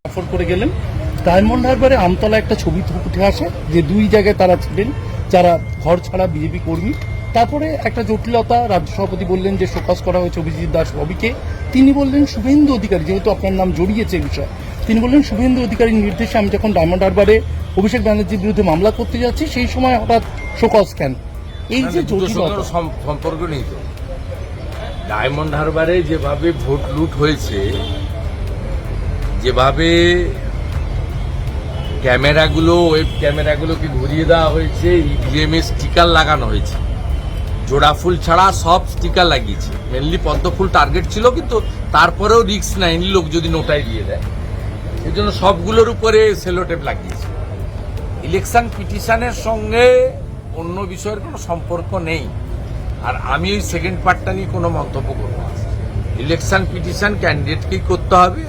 সফর করে গেলেন। ডায়মন্ড হারবারে আমতলা একটা ছবি উঠে আসে যে দুই জায়গায় তারা ছিলেন যারা ঘর ছাড়া বিজেপি কর্মী। তারপরে একটা জটিলতা, রাজ্য সভাপতি বললেন যে শোকজ করা হয়েছে অভিজিৎ দাস ববিকে। তিনি বললেন শুভেন্দু অধিকারী, যেহেতু আপনার নাম জড়িয়েছে এই বিষয়ে, তিনি বললেন শুভেন্দু অধিকারীর নির্দেশে আমি যখন ডায়মন্ড হারবারে অভিষেক ব্যানার্জির বিরুদ্ধে মামলা করতে যাচ্ছি সেই সময় হঠাৎ শোকজ কেন? এই যে জটিলতা সম্পর্ক নেই তো। ডায়মন্ড হারবারে যেভাবে ভোট লুট হয়েছে, যেভাবে ওয়েব ক্যামেরাগুলোকে ঘুরিয়ে দেওয়া হয়েছে, ইভিএম এর স্টিকার লাগানো হয়েছে, জোড়া ফুল ছাড়া সব স্টিকার লাগিয়েছে। মেনলি পদ্ম ফুল টার্গেট ছিল, কিন্তু তারপরেও রিস্ক নেয়নি লোক যদি নোটাই দিয়ে দেয়, এই জন্য সবগুলোর উপরে সেলোটেপ লাগিয়েছে। ইলেকশন পিটিশনের সঙ্গে অন্য বিষয়ের কোনো সম্পর্ক নেই। আর আমি ওই সেকেন্ড পার্টটা নিয়ে কোনো মন্তব্য করব না। ইলেকশন পিটিশন ক্যান্ডিডেটকেই করতে হবে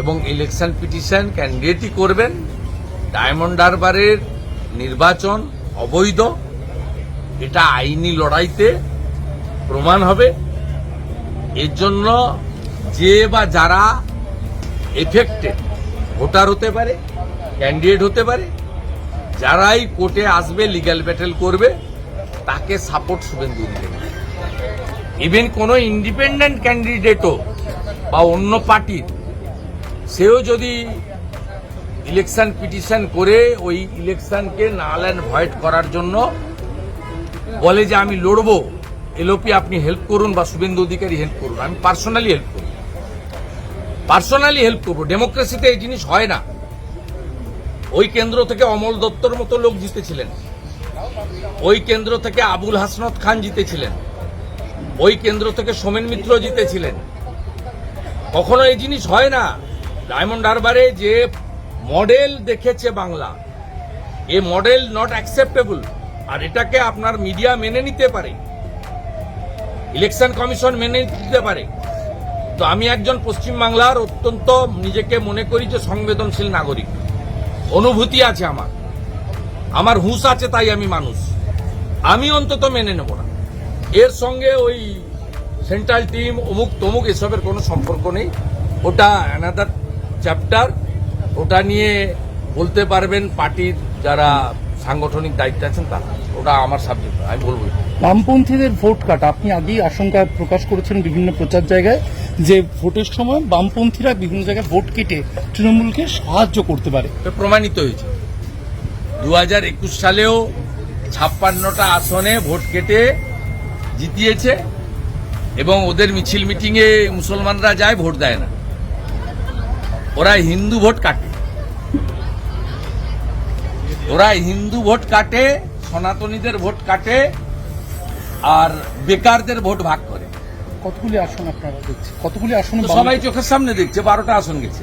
এবং ইলেকশন পিটিশন ক্যান্ডিডেটই করবেন। ডায়মন্ড হারবারের নির্বাচন অবৈধ, এটা আইনি লড়াইতে প্রমাণ হবে। এর জন্য যে বা যারা এফেক্টেড, ভোটার হতে পারে, ক্যান্ডিডেট হতে পারে, যারাই কোর্টে আসবে, লিগ্যাল ব্যাটেল করবে, তাকে সাপোর্ট শুভেন্দু অধিকারী। ইভেন কোনো ইন্ডিপেন্ডেন্ট ক্যান্ডিডেটও বা অন্য পার্টির সেও যদি ইলেকশন পিটিশন করে ওই ইলেকশনকে নাল অ্যান্ড ভয়েড করার জন্য বলে যে আমি লড়বো, এলওপি আপনি হেল্প করুন বা শুভেন্দু অধিকারী হেল্প করুন, আমি পার্সোনালি হেল্প করবো। ডেমোক্রেসিতে এই জিনিস হয় না। ওই কেন্দ্র থেকে অমল দত্তর মতো লোক জিতেছিলেন, ওই কেন্দ্র থেকে আবুল হাসনাত খান জিতেছিলেন, ওই কেন্দ্র থেকে সোমেন মিত্র জিতেছিলেন। কখনো এই জিনিস হয় না। ডায়মন্ড হারবারে যে মডেল দেখেছে বাংলা, এ মডেল নট অ্যাকসেপ্টেবল। আর এটাকে আপনার মিডিয়া মেনে নিতে পারে, ইলেকশন কমিশন মেনে নিতে পারে। তো আমি একজন পশ্চিমবাংলার অত্যন্ত নিজেকে মনে করি যে সংবেদনশীল নাগরিক, অনুভূতি আছে আমার হুঁশ আছে, তাই আমি মানুষ। আমি অন্তত মেনে নেব না। এর সঙ্গে ওই সেন্ট্রাল টিম অমুক তমুক এসবের কোনো সম্পর্ক নেই। ওটা অ্যানাদার চ্যাপ্টার। ওটা নিয়ে বলতে পারবেন পার্টির যারা সাংগঠনিক দায়িত্বে আছেন তারা। ওটা আমার সাবজেক্ট, আমি বলবো। বামপন্থীদের ভোট কাটা, আপনি আগেই আশঙ্কা প্রকাশ করেছেন বিভিন্ন প্রচার জায়গায় যে ভোটের সময় বামপন্থীরা বিভিন্ন জায়গায় ভোট কেটে তৃণমূলকে সাহায্য করতে পারে। প্রমাণিত হয়েছে। 2021 সালেও 56টা আসনে ভোট কেটে জিতিয়েছে এবং ওদের মিছিল মিটিংয়ে মুসলমানরা যায়, ভোট দেয় না। ওরা হিন্দু ভোট কাটে, সনাতনীদের ভোট কাটে, আর বেকারদের ভোট ভাগ করে। কতগুলি আসন আপনারা দেখছেন? কতগুলি আসন সবাই চোখের সামনে দেখছে, 12টা আসন গেছে।